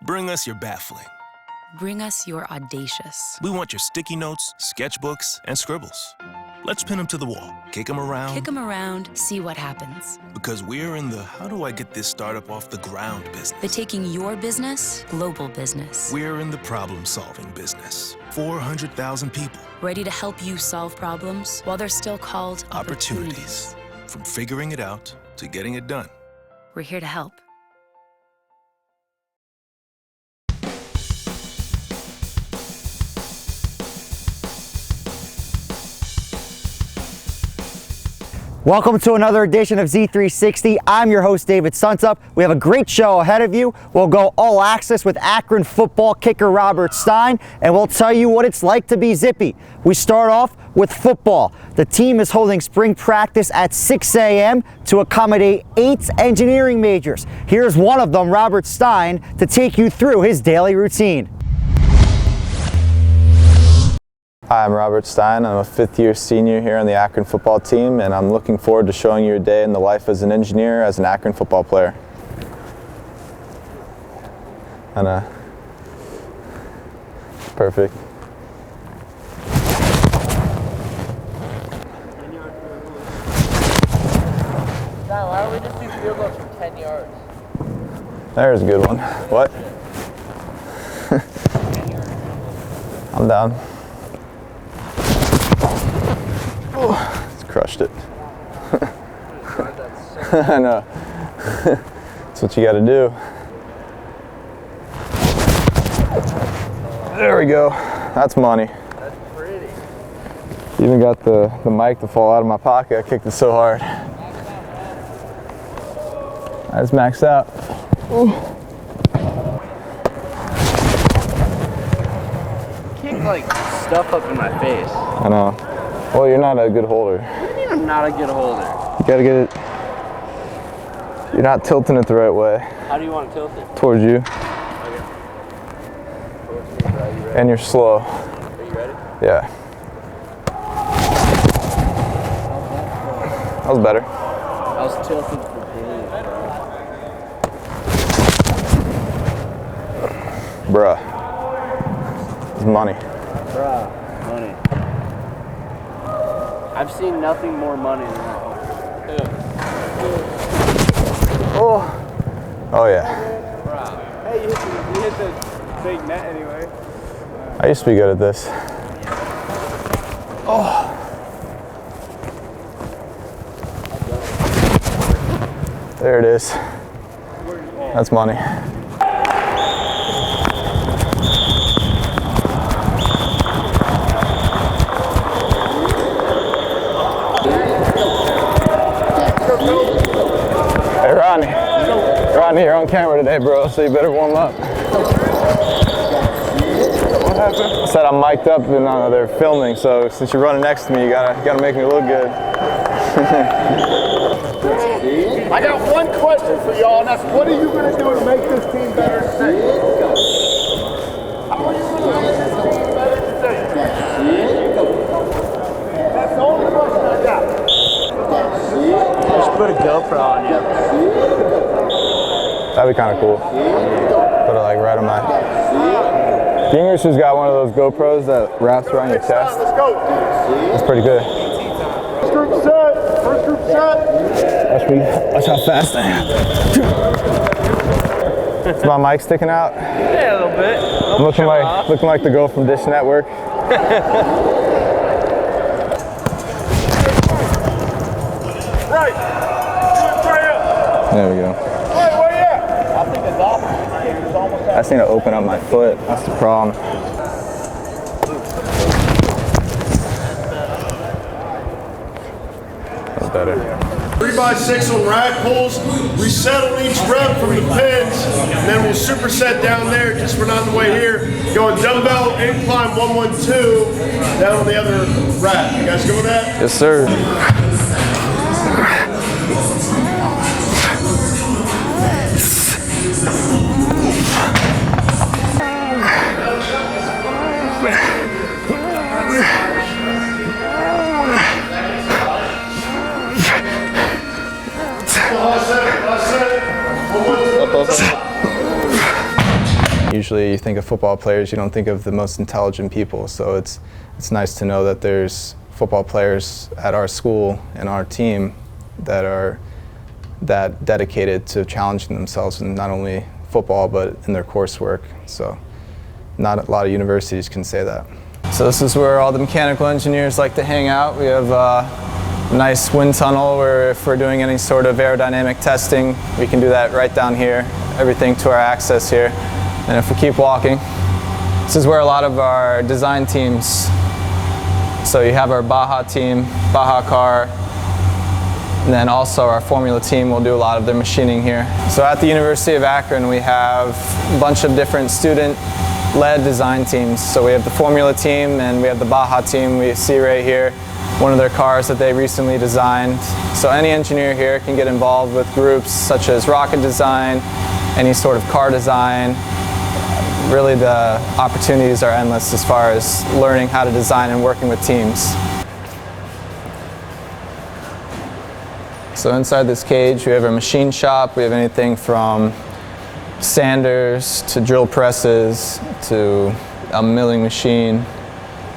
Bring us your baffling. Bring us your audacious. We want your sticky notes, sketchbooks, and scribbles. Let's pin them to the wall, kick them around. Kick them around, see what happens. Because we're in the how do I get this startup off the ground business. The taking your business, global business. We're in the problem-solving business. 400,000 people. Ready to help you solve problems while they're still called opportunities. From figuring it out to getting it done. We're here to help. Welcome to another edition of Z360. I'm your host, David Suntup. We have a great show ahead of you. We'll go all access with Akron football kicker Robert Stein, and we'll tell you what it's like to be Zippy. We start off with football. The team is holding spring practice at 6 a.m. to accommodate 8 engineering majors. Here's one of them, Robert Stein, to take you through his daily routine. Hi, I'm Robert Stein. I'm a fifth-year senior here on the Akron football team, and I'm looking forward to showing you a day in the life as an engineer as an Akron football player. And perfect. Now, why don't we just do field goals from 10 yards? There's a good one. What? I'm down. Oh, it's crushed it. I know. That's what you got to do. There we go. That's money. That's pretty. Even got the mic to fall out of my pocket. I kicked it so hard. That's maxed out. Ooh. Kick like stuff up in my face. I know. Well, you're not a good holder. What do you mean I'm not a good holder? You gotta get it. You're not tilting it the right way. How do you want to tilt it? Towards you. Okay. Are you ready? And you're slow. Are you ready? Yeah. That was better. I was tilted for days, bro. Bruh. It's money. Bruh, money. I've seen nothing more money than that. Oh. Oh yeah. Hey, you hit the big net anyway. I used to be good at this. Oh. There it is. That's money. Hey Rodney, you're on camera today, bro, so you better warm up. What happened? I said I'm mic'd up and they're filming, so since you're running next to me, you gotta make me look good. I got one question for y'all, and that's what are you going to do to make this team better today? How are you going to make this team better today? That's the only question I got. Just put a GoPro on you. That'd be kind of cool. Put it like right on my... Gingers has got one of those GoPros that wraps around your chest. Let's go. It's pretty good. First group set. First group set. Watch how fast I am. Is my mic sticking out? Yeah, a little bit. Looking like the girl from Dish Network. Right. There we go. Right, where you at? I think the golfer is almost I just need to open up my foot. That's the problem. That's better. 3x6 on rag pulls. We settle each rep from the pins, and then we'll superset down there just for not the way here. Going dumbbell incline 112 down on the other rack. You guys go with that? Yes, sir. Usually you think of football players, you don't think of the most intelligent people, so it's nice to know that there's football players at our school and our team that are that dedicated to challenging themselves in not only football but in their coursework. So not a lot of universities can say that. So this is where all the mechanical engineers like to hang out. We have a nice wind tunnel where if we're doing any sort of aerodynamic testing, we can do that right down here, everything to our access here. And if we keep walking, this is where a lot of our design teams, so you have our Baja team, Baja car, and then also our Formula team will do a lot of their machining here. So at the University of Akron, we have a bunch of different student-led design teams. So we have the Formula team and we have the Baja team. We see right here one of their cars that they recently designed. So any engineer here can get involved with groups such as rocket design, any sort of car design. Really the opportunities are endless as far as learning how to design and working with teams. So inside this cage we have a machine shop. We have anything from sanders to drill presses to a milling machine.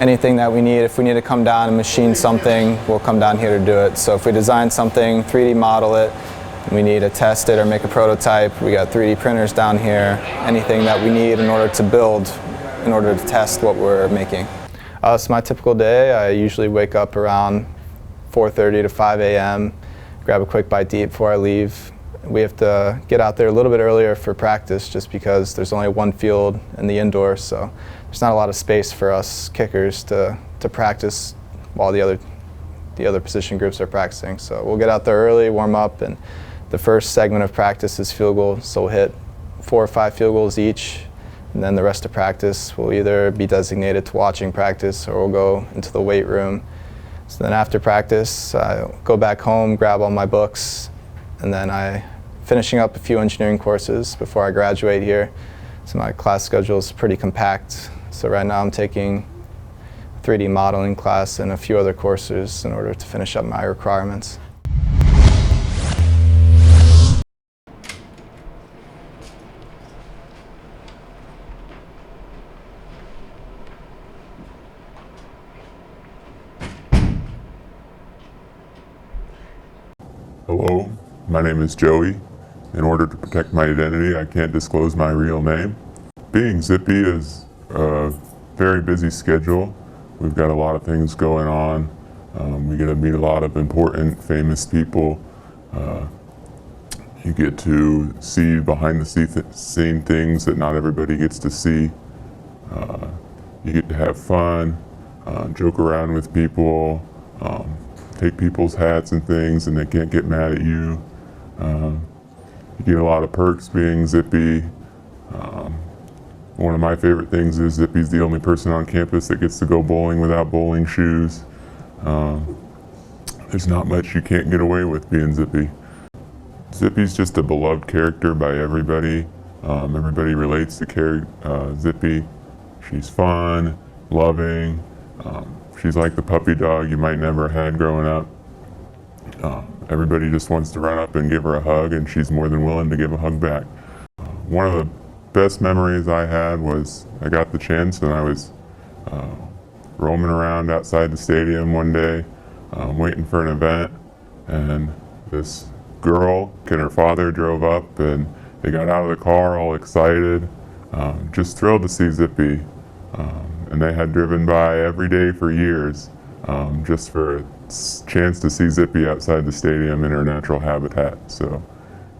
Anything that we need. If we need to come down and machine something, we'll come down here to do it. So if we design something, 3D model it, we need to test it or make a prototype, we got 3D printers down here. Anything that we need in order to build, in order to test what we're making. So my typical day, I usually wake up around 4:30 to 5 a.m., grab a quick bite to eat before I leave. We have to get out there a little bit earlier for practice just because there's only one field in the indoor, so there's not a lot of space for us kickers to practice while the other position groups are practicing. So we'll get out there early, warm up, and the first segment of practice is field goal, so we'll hit 4 or 5 field goals each, and then the rest of practice will either be designated to watching practice or we'll go into the weight room. So then after practice, I go back home, grab all my books, and then I finishing up a few engineering courses before I graduate here. So my class schedule is pretty compact. So right now I'm taking a 3D modeling class and a few other courses in order to finish up my requirements. Hello, my name is Joey. In order to protect my identity, I can't disclose my real name. Being Zippy is a very busy schedule. We've got a lot of things going on. We get to meet a lot of important, famous people. You get to see behind the scene things that not everybody gets to see. You get to have fun, joke around with people, take people's hats and things and they can't get mad at you. You get a lot of perks being Zippy. One of my favorite things is Zippy's the only person on campus that gets to go bowling without bowling shoes. There's not much you can't get away with being Zippy. Zippy's just a beloved character by everybody. Everybody relates to Zippy. She's fun, loving. She's like the puppy dog you might never had growing up. Everybody just wants to run up and give her a hug, and she's more than willing to give a hug back. One of the best memories I had was I got the chance and I was roaming around outside the stadium one day, waiting for an event, and this girl and her father drove up and they got out of the car all excited, just thrilled to see Zippy. And they had driven by every day for years just for a chance to see Zippy outside the stadium in her natural habitat. So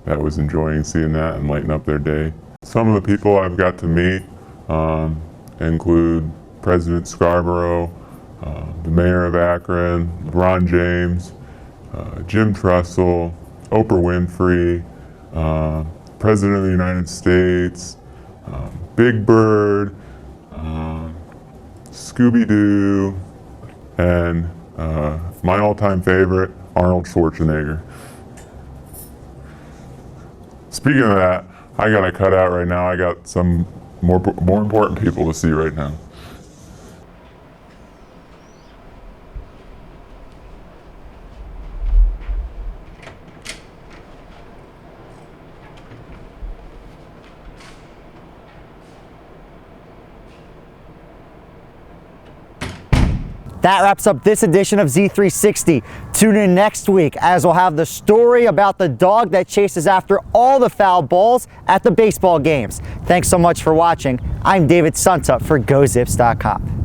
that was enjoying seeing that and lighting up their day. Some of the people I've got to meet include President Scarborough, the mayor of Akron, LeBron James, Jim Trussell, Oprah Winfrey, President of the United States, Big Bird, Scooby-Doo, and my all-time favorite, Arnold Schwarzenegger. Speaking of that, I gotta cut out right now. I got some more important people to see right now. That wraps up this edition of Z360. Tune in next week as we'll have the story about the dog that chases after all the foul balls at the baseball games. Thanks so much for watching. I'm David Suntup for GoZips.com.